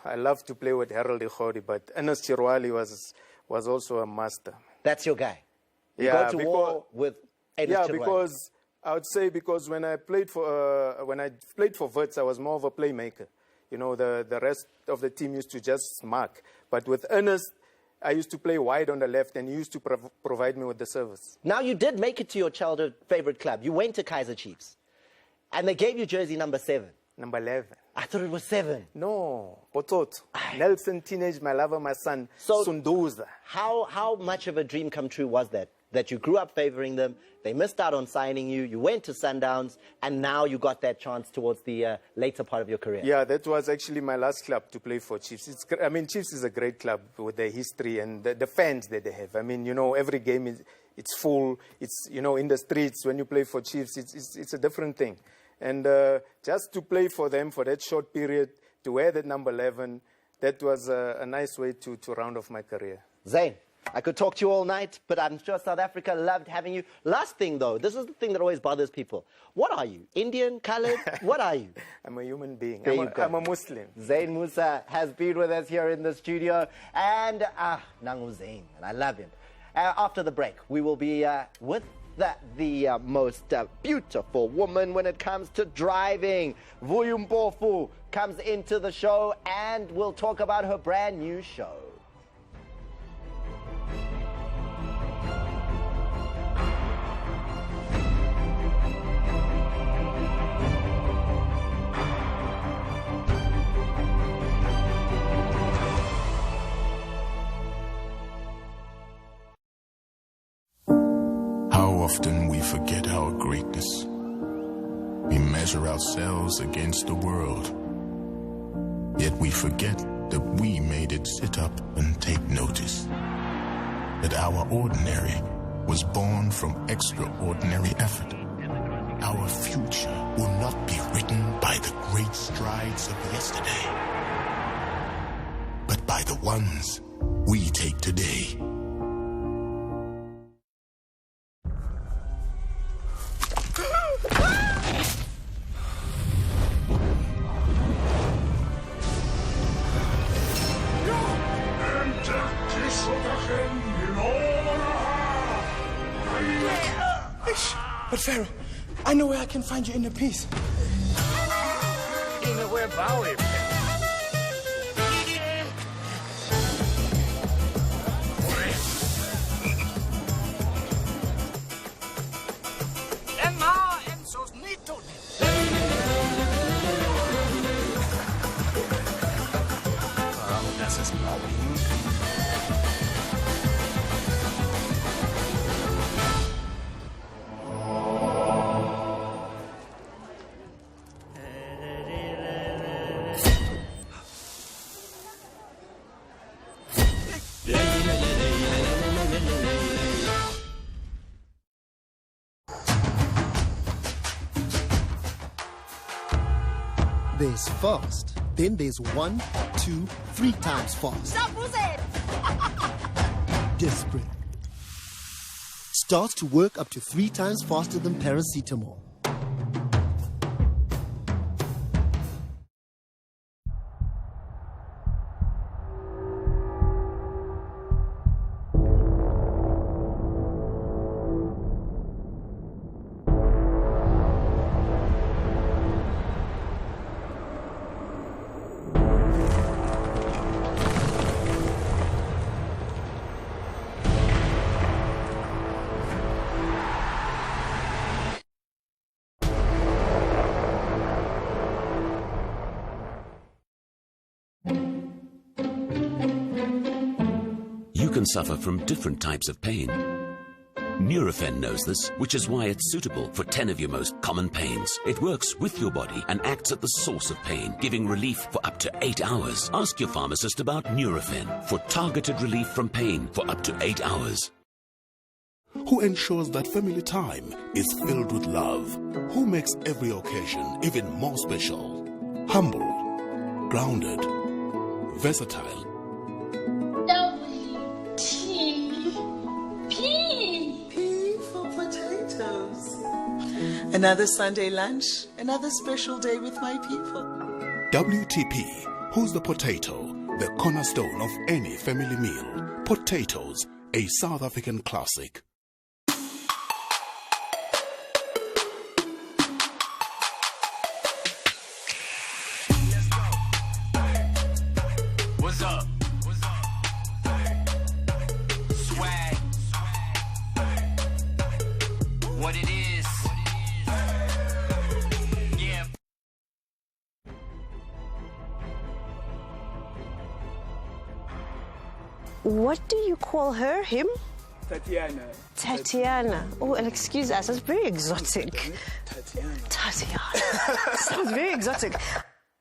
I love to play with Harold Ikhodi, but Ernest Chirwali was also a master. That's your guy? You go to war with Ernest Chirwali? Because I would say when I played for Wits, I was more of a playmaker. The rest of the team used to just mark. But with Ernest, I used to play wide on the left, and he used to provide me with the service. Now, you did make it to your childhood favorite club. You went to Kaizer Chiefs, and they gave you jersey number 7. Number 11. I thought it was 7. No, Potot. Nelson, teenage, my lover, my son, Sundowns. How much of a dream come true was that you grew up favoring them, they missed out on signing you, you went to Sundowns, and now you got that chance towards the later part of your career? Yeah, that was actually my last club to play for Chiefs. Chiefs is a great club with their history and the fans that they have. I mean, every game it's full. It's, in the streets when you play for Chiefs, it's a different thing. And just to play for them for that short period, to wear that number 11, that was a nice way to round off my career. Zane, I could talk to you all night, but I'm sure South Africa loved having you. Last thing, though, this is the thing that always bothers people. What are you? Indian, colored? What are you? I'm a human being. I'm a Muslim. Zane Musa has been with us here in the studio. And, Nangu Zane, and I love him. After the break, we will be with the most beautiful woman when it comes to driving. Vuyo Mpofu comes into the show, and we'll talk about her brand new show. Often we forget our greatness. We measure ourselves against the world. Yet we forget that we made it sit up and take notice. That our ordinary was born from extraordinary effort. Our future will not be written by the great strides of yesterday, but by the ones we take today. But Pharaoh, I know where I can find you in the piece. Where Bowie? There's fast, then there's 1, 2, 3 times fast. Stop, Rosette! Desperate. Starts to work up to 3 times faster than paracetamol. You can suffer from different types of pain. Nurofen knows this, which is why it's suitable for 10 of your most common pains. It works with your body and acts at the source of pain, giving relief for up to 8 hours. Ask your pharmacist about Nurofen for targeted relief from pain for up to 8 hours. Who ensures that family time is filled with love? Who makes every occasion even more special? Humble, grounded, versatile. P for potatoes. Another Sunday lunch, another special day with my people. WTP, who's the potato? The cornerstone of any family meal. Potatoes, a South African classic. What's up? Swag. What it is. Yeah. What do you call her? Him? Tatiana. Tatiana. Oh, and excuse us, that's very exotic. Tatiana. Sounds very exotic.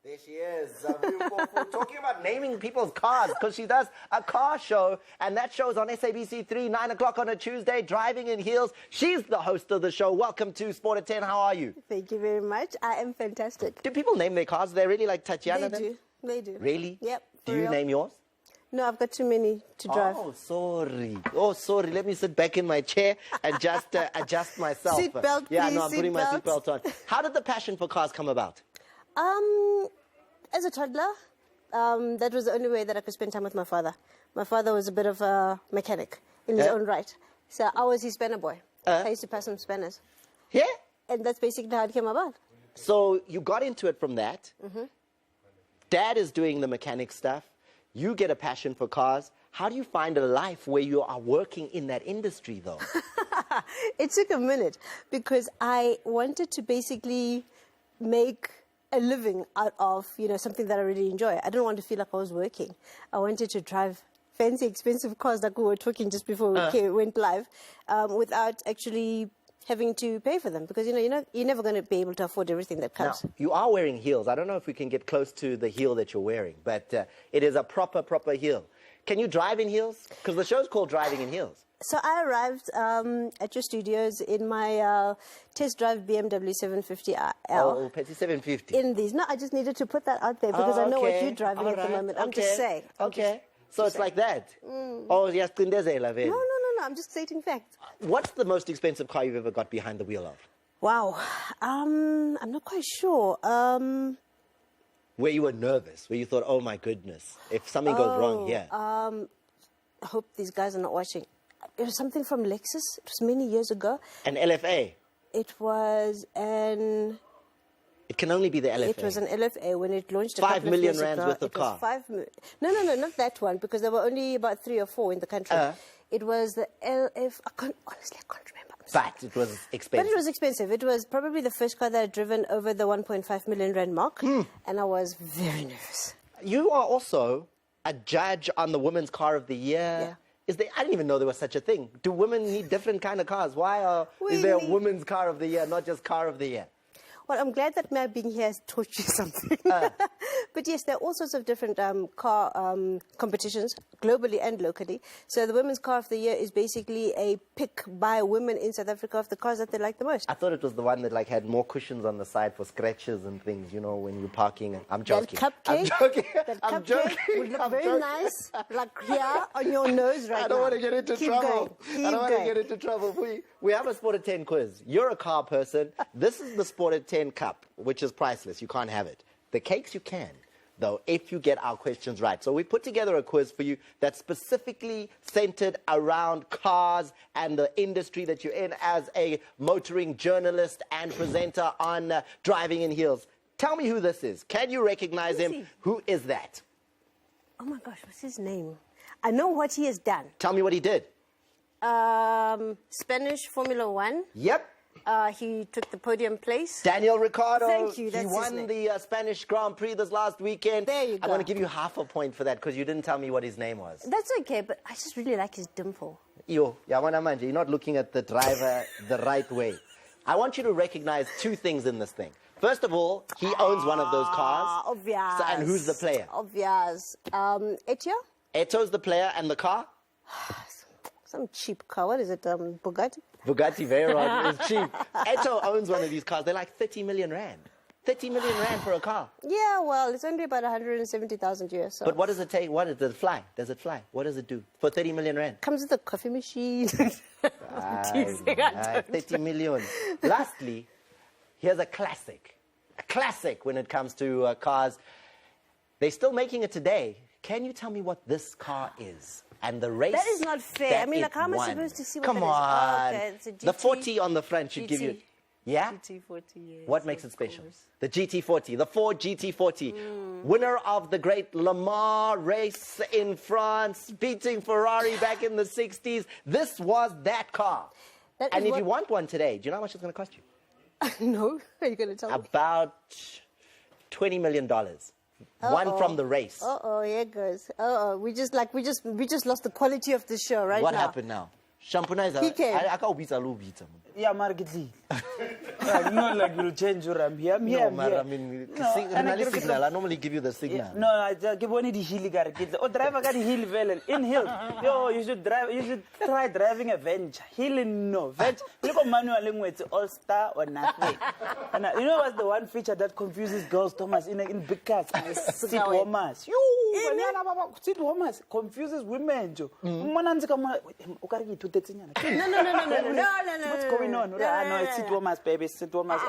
There she is. We're talking about naming people's cars because she does a car show, and that show's on SABC 3, 9 o'clock on a Tuesday, Driving in Heels. She's the host of the show. Welcome to Sport at 10. How are you? Thank you very much. I am fantastic. Do people name their cars? They're really like Tatiana? They do. They do. Really? Yep. Do you name yours? No, I've got too many to drive. Oh, sorry. Oh, sorry. Let me sit back in my chair and just adjust myself. Seatbelt, Yeah, please, no, I'm putting my seatbelt. seatbelt on. How did the passion for cars come about? As a toddler, that was the only way that I could spend time with my father. My father was a bit of a mechanic in his own right. So I was his spanner boy. I used to pass him spanners. Yeah? And that's basically how it came about. So you got into it from that. Dad is doing the mechanic stuff. You get a passion for cars. How do you find a life where you are working in that industry, though? It took a minute because I wanted to basically make a living out of, something that I really enjoy. I didn't want to feel like I was working. I wanted to drive fancy, expensive cars like we were talking just before we went live, without actually having to pay for them, because you're never going to be able to afford everything that comes. Now, you are wearing heels. I don't know if we can get close to the heel that you're wearing, but it is a proper heel. Can you drive in heels? Because the show's called Driving in Heels. So I arrived at your studios in my test drive BMW 750L. Oh, Petty 750. In these. No, I just needed to put that out there because I know what you're driving at the moment. I'm just saying. Okay. So it's like that. Oh, yes, No, I'm just stating facts. What's the most expensive car you've ever got behind the wheel of? Wow. I'm not quite sure. Where you were nervous, where you thought, oh my goodness, if something goes wrong here. I hope these guys are not watching. It was something from Lexus. It was many years ago. An LFA? It was an... It can only be the LFA. It was an LFA when it launched. 5 million rands worth of car. No, not that one, because there were only about 3 or 4 in the country. It was the LF. Honestly, I can't remember. But it was expensive. But it was expensive. It was probably the first car that I'd driven over the 1.5 million rand mark, and I was very nervous. You are also a judge on the Women's Car of the Year. Yeah. I didn't even know there was such a thing. Do women need different kind of cars? Why is there a Women's Car of the Year, not just Car of the Year? Well, I'm glad that my being here has taught you something. But yes, there are all sorts of different car competitions, globally and locally. So the Women's Car of the Year is basically a pick by women in South Africa of the cars that they like the most. I thought it was the one that had more cushions on the side for scratches and things, when you're parking. I'm joking. That cupcake, I'm joking. That I'm cupcake joking. would look very nice, like here on your nose right now. I don't want to get into trouble. Keep I don't want to going. get into trouble. We have a SPORTAT10 quiz. You're a car person. This is the SPORTAT10 Cup, which is priceless. You can't have it. The cakes you can, though, if you get our questions right. So we put together a quiz for you that's specifically centered around cars and the industry that you're in as a motoring journalist and presenter on Driving in Heels. Tell me who this is. Can you recognize him? Who is that? Oh my gosh, what's his name? I know what he has done. Tell me what he did. Spanish Formula 1. Yep. He took the podium place. Daniel Ricciardo. Thank you. He won the Spanish Grand Prix this last weekend. There you go. I'm going to give you half a point for that because you didn't tell me what his name was. That's okay, but I just really like his dimple. You're not looking at the driver the right way. I want you to recognize 2 things in this thing. First of all, he owns one of those cars. Obvious. And who's the player? Obvious. Etio? Eto's the player, and the car? Some cheap car. What is it? Bugatti? Bugatti Veyron is cheap. Eto owns one of these cars. They're like 30 million rand. 30 million rand for a car. Yeah, well, it's only about 170,000 US. So. But what does it take? Does it fly? Does it fly? What does it do for 30 million rand? Comes with a coffee machine. 30 million. Lastly, here's a classic. A classic when it comes to cars. They're still making it today. Can you tell me what this car is? And the race. That is not fair. I mean, like, how am I supposed to see what Come that is? on. Oh, okay. It's a GT. The 40 on the front should give you. Yeah? GT40, yes. What makes it special? The GT40, the Ford GT40. Winner of the great Le Mans race in France, beating Ferrari back in the 60s. This was that car. And if you want one today, do you know how much it's going to cost you? No. Are you going to tell me? About $20 million. One from the race. Here it goes. We just lost the quality of the show right now. What happened now? Shampooizer. I can't beat a little bit. Yeah, marketing. Not like you'll change your I'm here. No, I mean, signal. I normally give you the signal. No, I just give one of the hill guy. Oh, driver got hill well in hill. Yo, you should try driving a Venture. Hill no Venture. Look at manual language, all star or nothing. And you know what's the one feature that confuses girls, Thomas, in big cars? Seat warmers. Seat warmers confuses women. No. What's going on? No, it's seat warmers, baby. Seat warmers.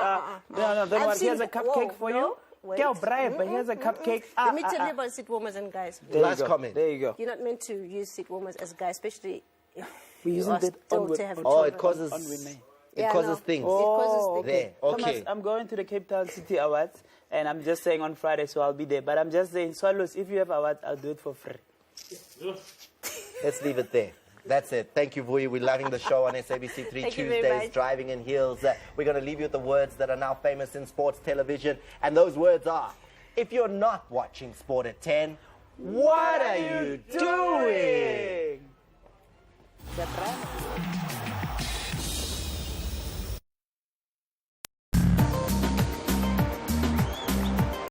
No, don't worry. Here's a cupcake for you. Girl, bribe, but here's a cupcake. Let me tell you about seat warmers and guys. Last comment. There you go. You're not meant to use seat warmers as guys, especially if we use it to have children. It causes it causes things. Oh, it causes things. There. Okay. Thomas, I'm going to the Cape Town City Awards, and I'm just saying on Friday, so I'll be there. But I'm just saying, Swallows, if you have awards, I'll do it for free. Let's leave it there. That's it. Thank you, Vui. We're loving the show on SABC 3 Tuesdays, Driving in Heels. We're going to leave you with the words that are now famous in sports television. And those words are, if you're not watching Sport at 10, what are you